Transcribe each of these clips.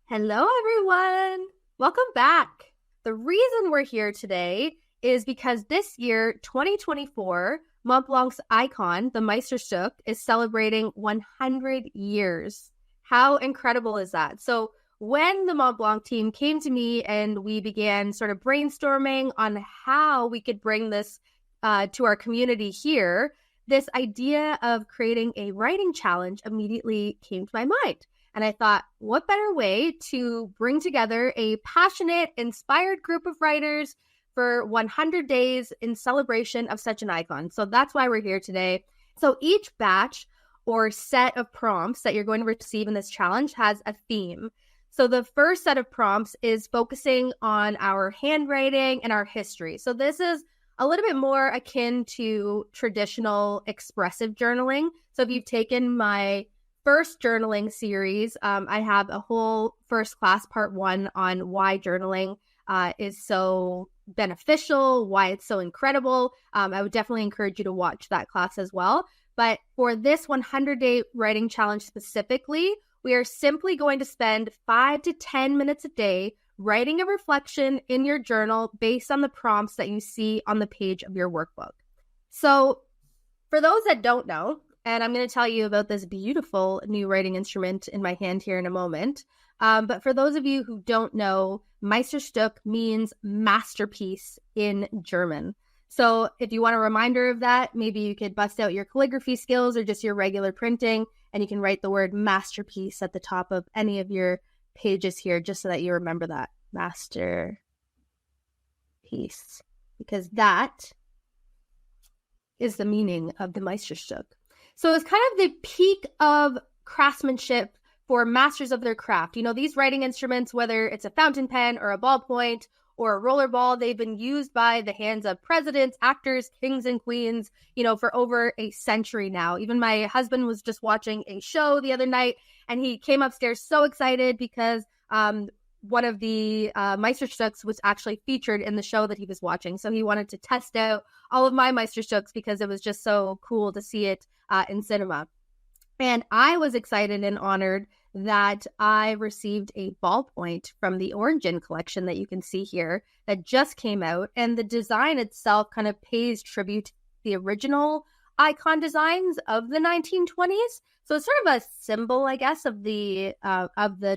Hello, everyone. Welcome back. The reason we're here today is because this year, 2024, Montblanc's icon, the Meisterstück, is celebrating 100 years. How incredible is that? So when the Montblanc team came to me and we began sort of brainstorming on how we could bring this to our community here, this idea of creating a writing challenge immediately came to my mind. And I thought, what better way to bring together a passionate, inspired group of writers for 100 days in celebration of such an icon. So that's why we're here today. So each batch or set of prompts that you're going to receive in this challenge has a theme. So the first set of prompts is focusing on our handwriting and our history. So this is a little bit more akin to traditional expressive journaling. So if you've taken my first journaling series, I have a whole first class part 1 on why journaling is so beneficial, why it's so incredible. I would definitely encourage you to watch that class as well. But for this 100-day writing challenge specifically, we are simply going to spend 5 to 10 minutes a day writing a reflection in your journal based on the prompts that you see on the page of your workbook. So for those that don't know, and I'm going to tell you about this beautiful new writing instrument in my hand here in a moment. But for those of you who don't know, Meisterstück means masterpiece in German. So if you want a reminder of that, maybe you could bust out your calligraphy skills or just your regular printing, and you can write the word masterpiece at the top of any of your pages here, just so that you remember that. Masterpiece. Because that is the meaning of the Meisterstück. So it's kind of the peak of craftsmanship for masters of their craft. You know, these writing instruments, whether it's a fountain pen or a ballpoint or a roller ball, they've been used by the hands of presidents, actors, kings and queens, you know, for over a century now. Even my husband was just watching a show the other night, and he came upstairs so excited because one of the Meisterstücks was actually featured in the show that he was watching. So he wanted to test out all of my Meisterstücks because it was just so cool to see it in cinema. And I was excited and honored that I received a ballpoint from the Origin collection that you can see here that just came out. And the design itself kind of pays tribute to the original icon designs of the 1920s. So it's sort of a symbol, I guess, of the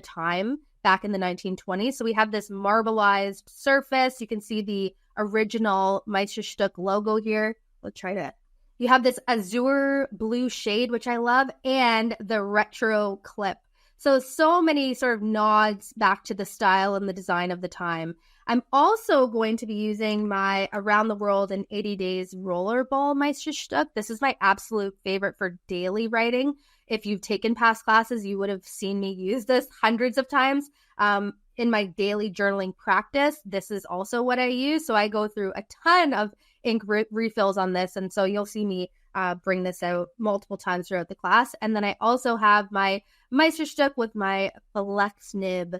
time back in the 1920s. So we have this marbleized surface. You can see the original Meisterstück logo here. Let's try to. You have this azure blue shade, which I love, and the retro clip. So many sort of nods back to the style and the design of the time. I'm also going to be using my Around the World in 80 Days Rollerball Meisterstück. This is my absolute favorite for daily writing. If you've taken past classes, you would have seen me use this hundreds of times. In my daily journaling practice, this is also what I use. So I go through a ton of ink refills on this. And so you'll see me bring this out multiple times throughout the class. And then I also have my Meisterstück with my flex nib.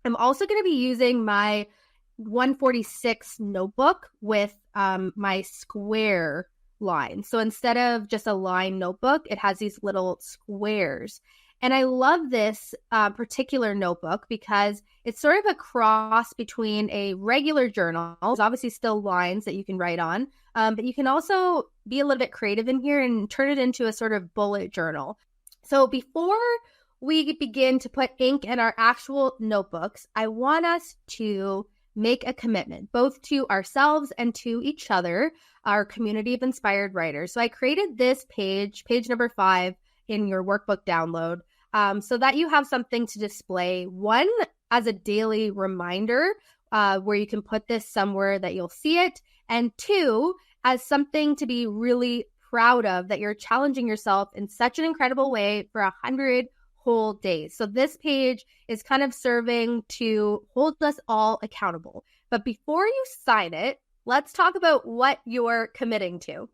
I'm also going to be using my 146 notebook with my square line. So instead of just a line notebook, it has these little squares. And I love this particular notebook because it's sort of a cross between a regular journal. There's obviously still lines that you can write on, but you can also be a little bit creative in here and turn it into a sort of bullet journal. So before we begin to put ink in our actual notebooks, I want us to make a commitment, both to ourselves and to each other, our community of inspired writers. So I created this page number 5 in your workbook download, so that you have something to display. One, as a daily reminder, where you can put this somewhere that you'll see it. And 2, as something to be really proud of, that you're challenging yourself in such an incredible way for 100 whole days. So this page is kind of serving to hold us all accountable. But before you sign it, let's talk about what you're committing to.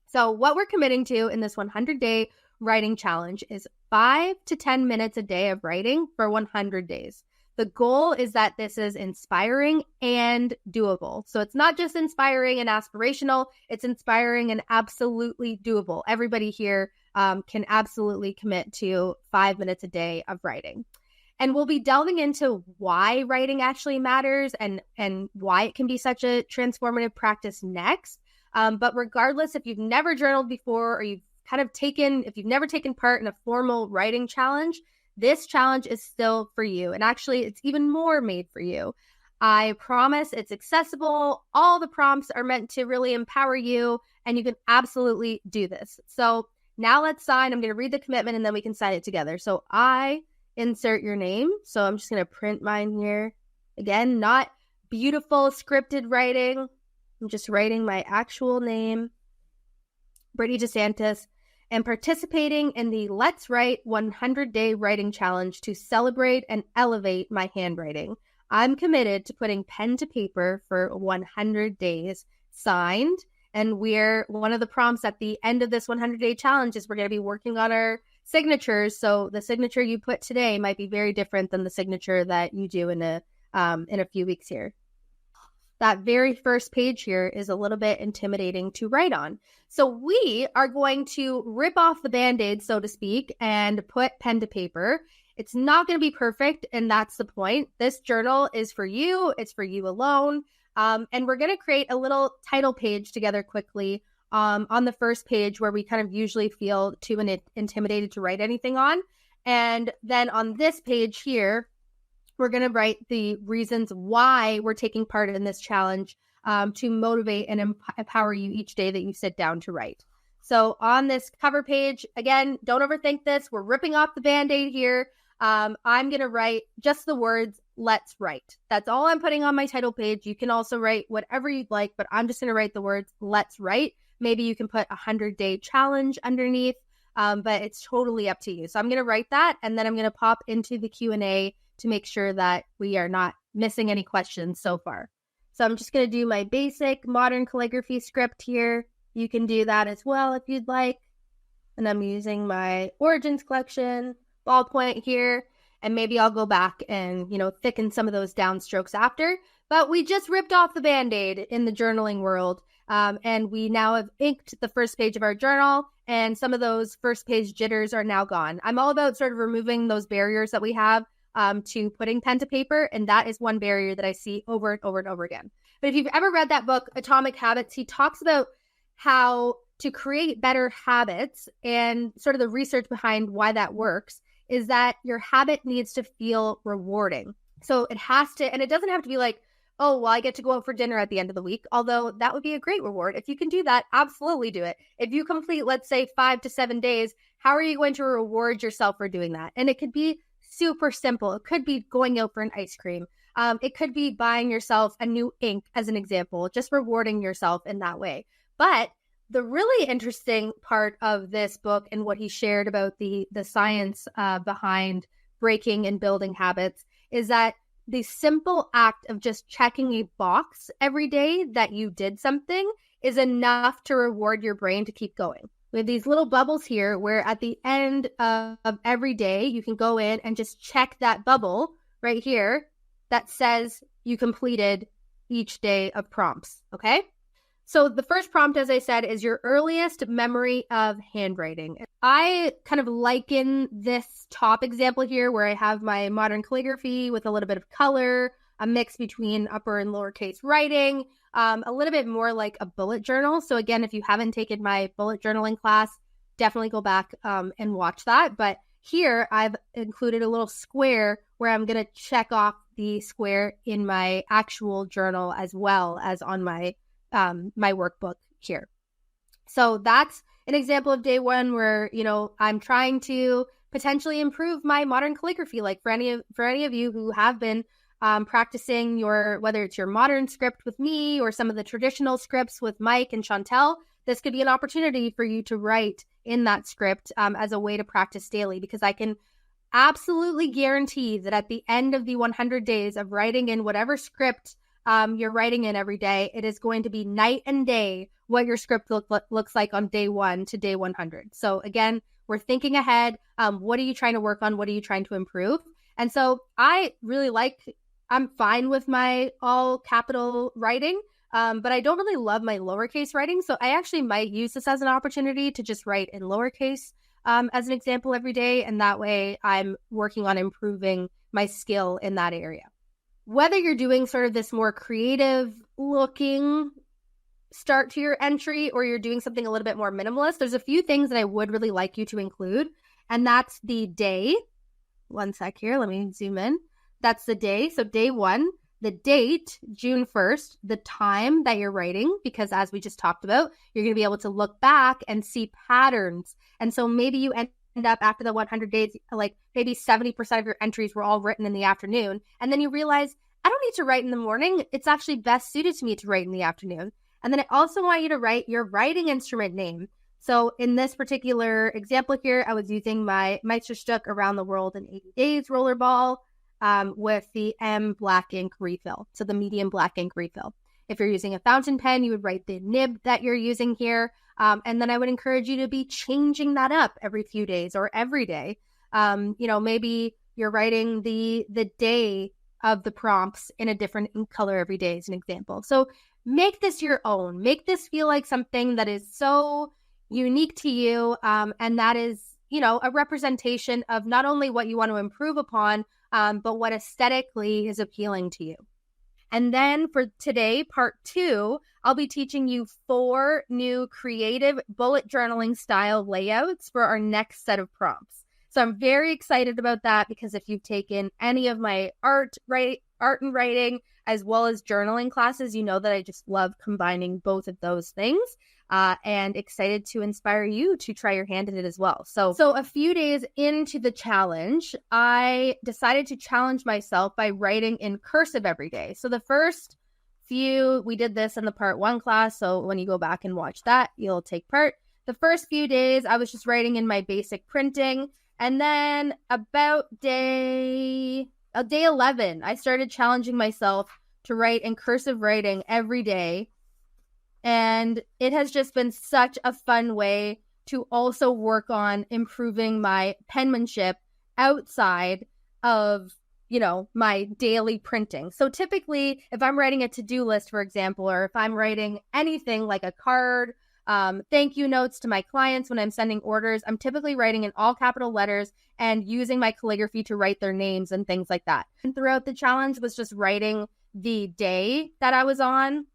So what we're committing to in this 100-day writing challenge is 5 to 10 minutes a day of writing for 100 days. The goal is that this is inspiring and doable. So it's not just inspiring and aspirational, it's inspiring and absolutely doable. Everybody here can absolutely commit to 5 minutes a day of writing. And we'll be delving into why writing actually matters and why it can be such a transformative practice next. But regardless, if you've never journaled before or if you've never taken part in a formal writing challenge, this challenge is still for you. And actually, it's even more made for you. I promise it's accessible. All the prompts are meant to really empower you, and you can absolutely do this. So now let's sign. I'm going to read the commitment, and then we can sign it together. So I insert your name. So I'm just going to print mine here. Again, not beautiful scripted writing. I'm just writing my actual name, Brittany DeSantis, and participating in the Let's Write 100-Day Writing Challenge to celebrate and elevate my handwriting. I'm committed to putting pen to paper for 100 days. Signed. And one of the prompts at the end of this 100-day challenge is we're going to be working on our signatures. So the signature you put today might be very different than the signature that you do in a few weeks here. That very first page here is a little bit intimidating to write on. So we are going to rip off the Band-Aid, so to speak, and put pen to paper. It's not going to be perfect, and that's the point. This journal is for you. It's for you alone. And we're going to create a little title page together quickly on the first page where we kind of usually feel too intimidated to write anything on. And then on this page here, we're going to write the reasons why we're taking part in this challenge to motivate and empower you each day that you sit down to write. So on this cover page, again, don't overthink this. We're ripping off the Band-Aid here. I'm going to write just the words, let's write. That's all I'm putting on my title page. You can also write whatever you'd like, but I'm just going to write the words, let's write. Maybe you can put 100-day challenge underneath, but it's totally up to you. So I'm going to write that, and then I'm going to pop into the Q&A to make sure that we are not missing any questions so far. So I'm just going to do my basic modern calligraphy script here. You can do that as well if you'd like. And I'm using my Origins collection ballpoint here, and maybe I'll go back and, thicken some of those downstrokes after. But we just ripped off the Band-Aid in the journaling world, and we now have inked the first page of our journal, and some of those first page jitters are now gone. I'm all about sort of removing those barriers that we have to putting pen to paper, and that is one barrier that I see over and over and over again. But if you've ever read that book, Atomic Habits, he talks about how to create better habits, and sort of the research behind why that works is that your habit needs to feel rewarding. So it has to, and it doesn't have to be like, oh, well, I get to go out for dinner at the end of the week, although that would be a great reward. If you can do that, absolutely do it. If you complete, let's say, 5 to 7 days, how are you going to reward yourself for doing that? And it could be super simple. It could be going out for an ice cream. It could be buying yourself a new ink, as an example, just rewarding yourself in that way. But the really interesting part of this book and what he shared about the science behind breaking and building habits is that the simple act of just checking a box every day that you did something is enough to reward your brain to keep going. We have these little bubbles here where at the end of every day, you can go in and just check that bubble right here that says you completed each day of prompts, okay? So the first prompt, as I said, is your earliest memory of handwriting. I kind of liken this top example here where I have my modern calligraphy with a little bit of color, a mix between upper and lowercase writing, a little bit more like a bullet journal. So again, if you haven't taken my bullet journaling class, definitely go back and watch that. But here I've included a little square where I'm going to check off the square in my actual journal as well as on my my workbook here. So that's an example of day one where, I'm trying to potentially improve my modern calligraphy. Like for any of you who have been practicing whether it's your modern script with me or some of the traditional scripts with Mike and Chantel, this could be an opportunity for you to write in that script as a way to practice daily, because I can absolutely guarantee that at the end of the 100 days of writing in whatever script you're writing in every day, it is going to be night and day what your script looks like on day 1 to day 100. So again, we're thinking ahead. What are you trying to work on? What are you trying to improve? And so I'm fine with my all capital writing, but I don't really love my lowercase writing. So I actually might use this as an opportunity to just write in lowercase as an example every day. And that way I'm working on improving my skill in that area. Whether you're doing sort of this more creative looking start to your entry or you're doing something a little bit more minimalist, there's a few things that I would really like you to include. And that's the day. One sec here. Let me zoom in. That's the day. So day 1, the date, June 1st, the time that you're writing, because as we just talked about, you're going to be able to look back and see patterns. And so maybe you end up after the 100 days, like maybe 70% of your entries were all written in the afternoon. And then you realize, I don't need to write in the morning. It's actually best suited to me to write in the afternoon. And then I also want you to write your writing instrument name. So in this particular example here, I was using my Meisterstück Around the World in 80 Days rollerball with the M black ink refill. So the medium black ink refill. If you're using a fountain pen, you would write the nib that you're using here. And then I would encourage you to be changing that up every few days or every day. Maybe you're writing the day of the prompts in a different ink color every day as an example. So make this your own. Make this feel like something that is so unique to you, and that is, a representation of not only what you want to improve upon, but what aesthetically is appealing to you. And then for today, part 2, I'll be teaching you 4 new creative bullet journaling style layouts for our next set of prompts. So I'm very excited about that because if you've taken any of my art and writing, as well as journaling classes, you know that I just love combining both of those things, and excited to inspire you to try your hand at it as well. So a few days into the challenge, I decided to challenge myself by writing in cursive every day. So the first few, we did this in the part 1 class. So when you go back and watch that, you'll take part. The first few days, I was just writing in my basic printing. And then about day 11, I started challenging myself to write in cursive writing every day. And it has just been such a fun way to also work on improving my penmanship outside of, my daily printing. So typically, if I'm writing a to-do list, for example, or if I'm writing anything like a card, thank you notes to my clients when I'm sending orders, I'm typically writing in all capital letters and using my calligraphy to write their names and things like that. And throughout the challenge was just writing the day that I was on,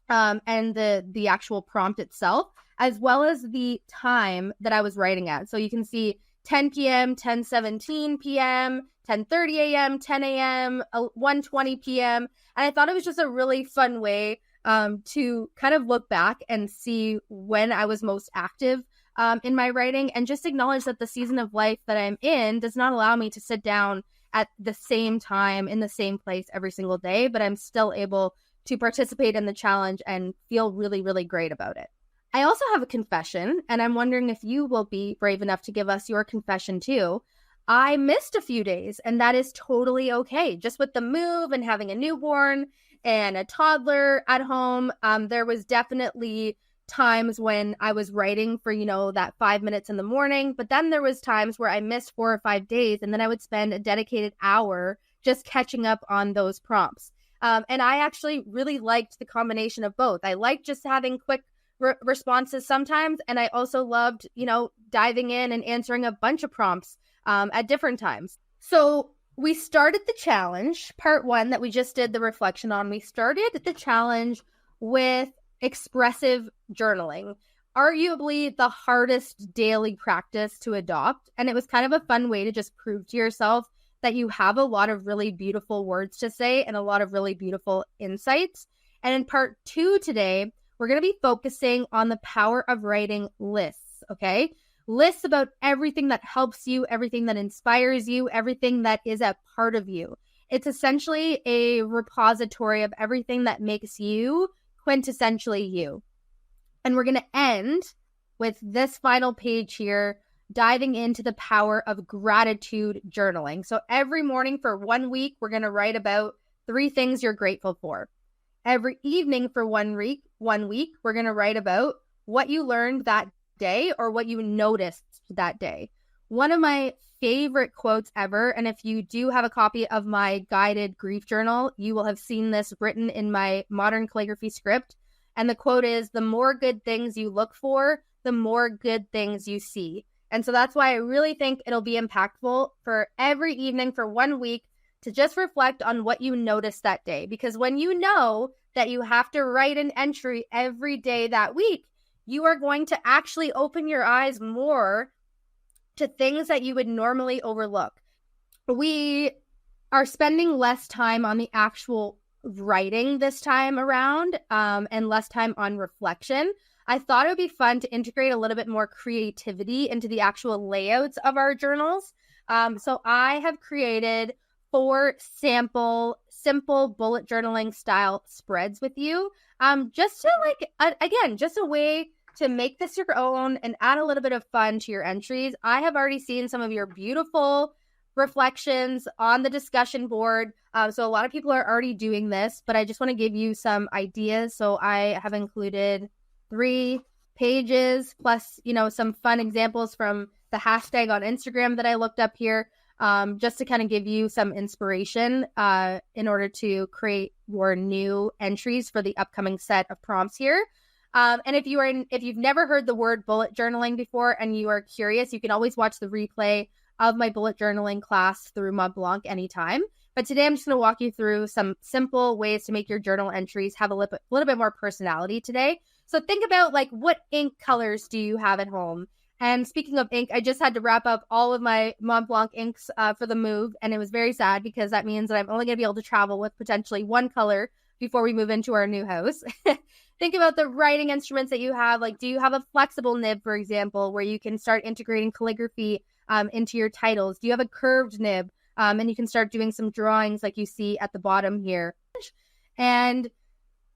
and the actual prompt itself, as well as the time that I was writing at. So you can see 10 p.m., 10:17 p.m., 10:30 a.m., 10 a.m., 1:20 p.m. And I thought it was just a really fun way to kind of look back and see when I was most active in my writing, and just acknowledge that the season of life that I'm in does not allow me to sit down at the same time in the same place every single day, but I'm still able to participate in the challenge and feel really, really great about it. I also have a confession, and I'm wondering if you will be brave enough to give us your confession too. I missed a few days, and that is totally okay. Just with the move and having a newborn and a toddler at home, there was definitely times when I was writing for, that 5 minutes in the morning, but then there was times where I missed 4 or 5 days, and then I would spend a dedicated hour just catching up on those prompts. And I actually really liked the combination of both. I liked just having quick responses sometimes, and I also loved, diving in and answering a bunch of prompts at different times. So we started the challenge, part 1 that we just did the reflection on. We started the challenge with expressive journaling, arguably the hardest daily practice to adopt. And it was kind of a fun way to just prove to yourself that you have a lot of really beautiful words to say and a lot of really beautiful insights. And in part 2 today, we're going to be focusing on the power of writing lists, okay? Lists about everything that helps you, everything that inspires you, everything that is a part of you. It's essentially a repository of everything that makes you quintessentially you. And we're going to end with this final page here, diving into the power of gratitude journaling. So every morning for 1 week, we're going to write about 3 things you're grateful for. Every evening for 1 week, we're going to write about what you learned that day or what you noticed that day. One of my favorite quotes ever, and if you do have a copy of my guided grief journal, you will have seen this written in my modern calligraphy script. And the quote is, "The more good things you look for, the more good things you see." And so that's why I really think it'll be impactful for every evening for 1 week to just reflect on what you noticed that day. Because when you know that you have to write an entry every day that week, you are going to actually open your eyes more to things that you would normally overlook. We are spending less time on the actual writing this time around and less time on reflection. I thought it would be fun to integrate a little bit more creativity into the actual layouts of our journals. So I have created 4 simple bullet journaling style spreads with you. Just to again, just a way to make this your own and add a little bit of fun to your entries. I have already seen some of your beautiful reflections on the discussion board. So a lot of people are already doing this, but I just want to give you some ideas. So I have included 3 pages plus, some fun examples from the hashtag on Instagram that I looked up here, just to kind of give you some inspiration in order to create your new entries for the upcoming set of prompts here. And if you've never heard the word bullet journaling before and you are curious, you can always watch the replay of my bullet journaling class through Montblanc anytime. But today I'm just going to walk you through some simple ways to make your journal entries have a little bit more personality today. So think about what ink colors do you have at home? And speaking of ink, I just had to wrap up all of my Montblanc inks for the move. And it was very sad because that means that I'm only going to be able to travel with potentially 1 color before we move into our new house. Think about the writing instruments that you have. Do you have a flexible nib, for example, where you can start integrating calligraphy into your titles? Do you have a curved nib? And you can start doing some drawings like you see at the bottom here. And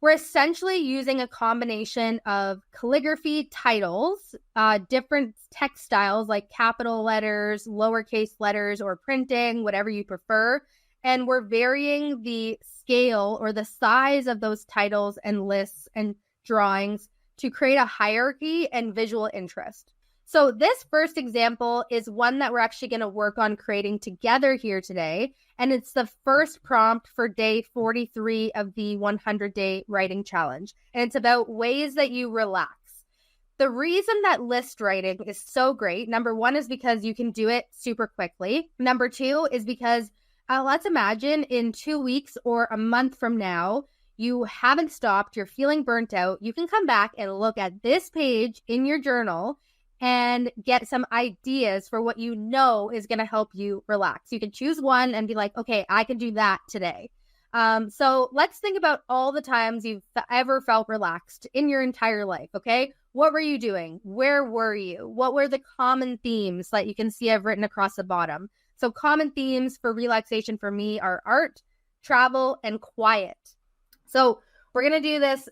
we're essentially using a combination of calligraphy titles, different text styles like capital letters, lowercase letters, or printing, whatever you prefer. And we're varying the scale or the size of those titles and lists and drawings to create a hierarchy and visual interest. So this first example is one that we're actually going to work on creating together here today. And it's the first prompt for day 43 of the 100-day writing challenge. And it's about ways that you relax. The reason that list writing is so great, number 1 is because you can do it super quickly. Number 2 is because let's imagine in 2 weeks or a month from now, you haven't stopped, you're feeling burnt out. You can come back and look at this page in your journal and get some ideas for what you know is going to help you relax. You can choose one and be like, okay, I can do that today. So let's think about all the times you've ever felt relaxed in your entire life, okay? What were you doing? Where were you? What were the common themes that you can see I've written across the bottom? So common themes for relaxation for me are art, travel, and quiet. So we're going to do this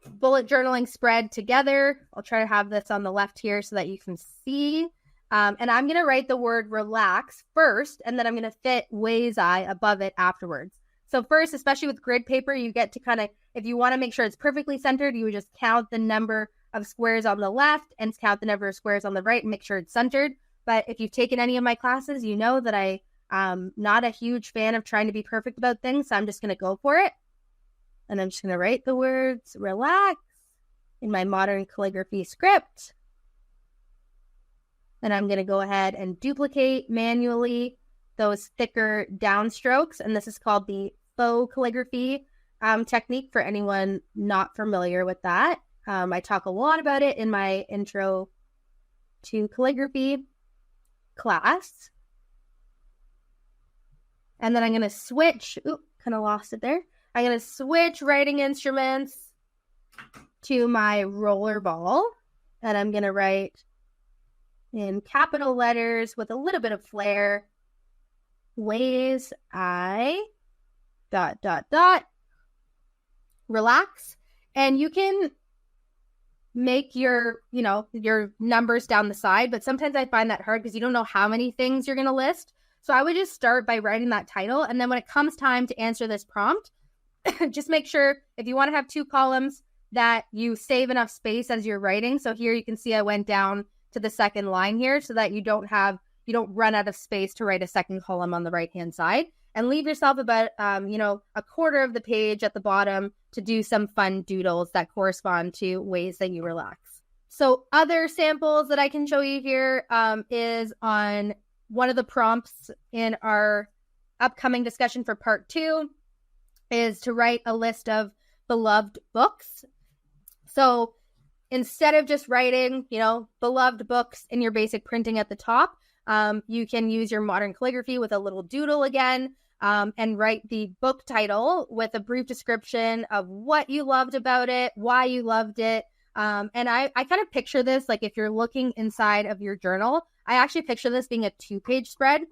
bullet journaling spread together. I'll try to have this on the left here so that you can see. And I'm going to write the word relax first, and then I'm going to fit ways above it afterwards. So first, especially with grid paper, you get to kind of, if you want to make sure it's perfectly centered, you would just count the number of squares on the left and count the number of squares on the right and make sure it's centered. But if you've taken any of my classes, you know that I'm not a huge fan of trying to be perfect about things. So I'm just going to go for it. And I'm just going to write the words relax in my modern calligraphy script. Then I'm going to go ahead and duplicate manually those thicker downstrokes. And this is called the faux calligraphy technique for anyone not familiar with that. I talk a lot about it in my intro to calligraphy class. And then I'm going to switch. Kind of lost it there. I'm going to switch writing instruments to my roller ball. And I'm going to write in capital letters with a little bit of flair, ways I ... relax. And you can make your numbers down the side, but sometimes I find that hard because you don't know how many things you're going to list. So I would just start by writing that title. And then when it comes time to answer this prompt, just make sure if you want to have 2 columns that you save enough space as you're writing. So here you can see I went down to the second line here so that you don't run out of space to write a second column on the right-hand side. And leave yourself about, a quarter of the page at the bottom to do some fun doodles that correspond to ways that you relax. So other samples that I can show you here is on one of the prompts in our upcoming discussion for part 2 is to write a list of beloved books. So instead of just writing, beloved books in your basic printing at the top, you can use your modern calligraphy with a little doodle again, and write the book title with a brief description of what you loved about it, why you loved it. And I kind of picture this, like if you're looking inside of your journal, I actually picture this being a 2-page spread,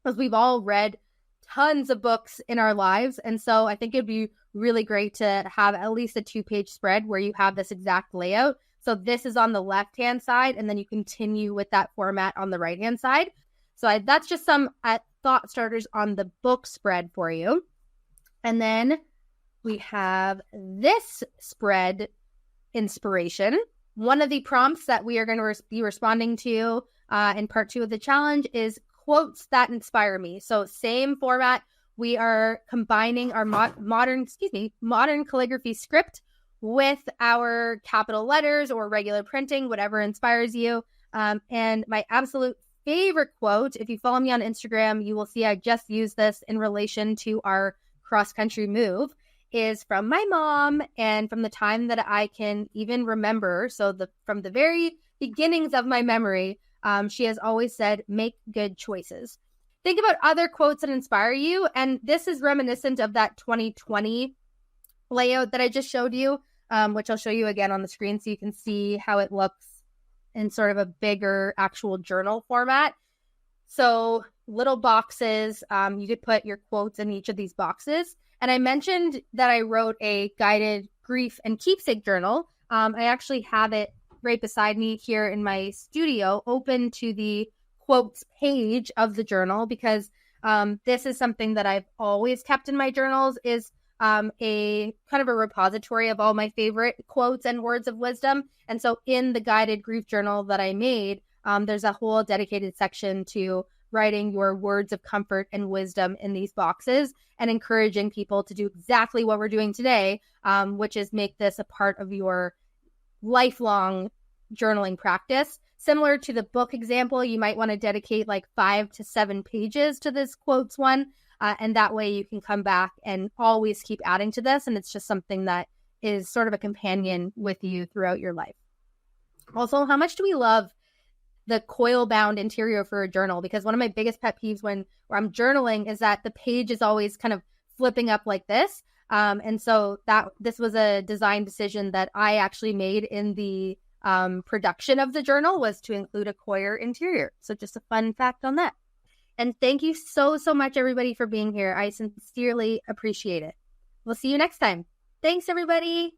because we've all read tons of books in our lives. And so I think it'd be really great to have at least a 2-page spread where you have this exact layout. So this is on the left-hand side, and then you continue with that format on the right-hand side. So that's just some thought starters on the book spread for you. And then we have this spread inspiration. One of the prompts that we are going to be responding to in part 2 of the challenge is quotes that inspire me. So same format. We are combining our modern calligraphy script with our capital letters or regular printing, whatever inspires you. And my absolute favorite quote, if you follow me on Instagram, you will see I just used this in relation to our cross-country move, is from my mom, and from the time that I can even remember. So from the very beginnings of my memory, she has always said, make good choices. Think about other quotes that inspire you. And this is reminiscent of that 2020 layout that I just showed you, which I'll show you again on the screen so you can see how it looks in sort of a bigger actual journal format. So little boxes, you could put your quotes in each of these boxes. And I mentioned that I wrote a guided grief and keepsake journal. I actually have it right beside me here in my studio, open to the quotes page of the journal, because this is something that I've always kept in my journals, is a kind of a repository of all my favorite quotes and words of wisdom. And so in the guided grief journal that I made, there's a whole dedicated section to writing your words of comfort and wisdom in these boxes, and encouraging people to do exactly what we're doing today, which is make this a part of your lifelong journaling practice. Similar to the book example, you might want to dedicate like 5 to 7 pages to this quotes one. And that way you can come back and always keep adding to this. And it's just something that is sort of a companion with you throughout your life. Also, how much do we love the coil bound interior for a journal? Because one of my biggest pet peeves where I'm journaling is that the page is always kind of flipping up like this. And so this was a design decision that I actually made in the production of the journal, was to include a coir interior. So just a fun fact on that. And thank you so much, everybody, for being here. I sincerely appreciate it. We'll see you next time. Thanks, everybody.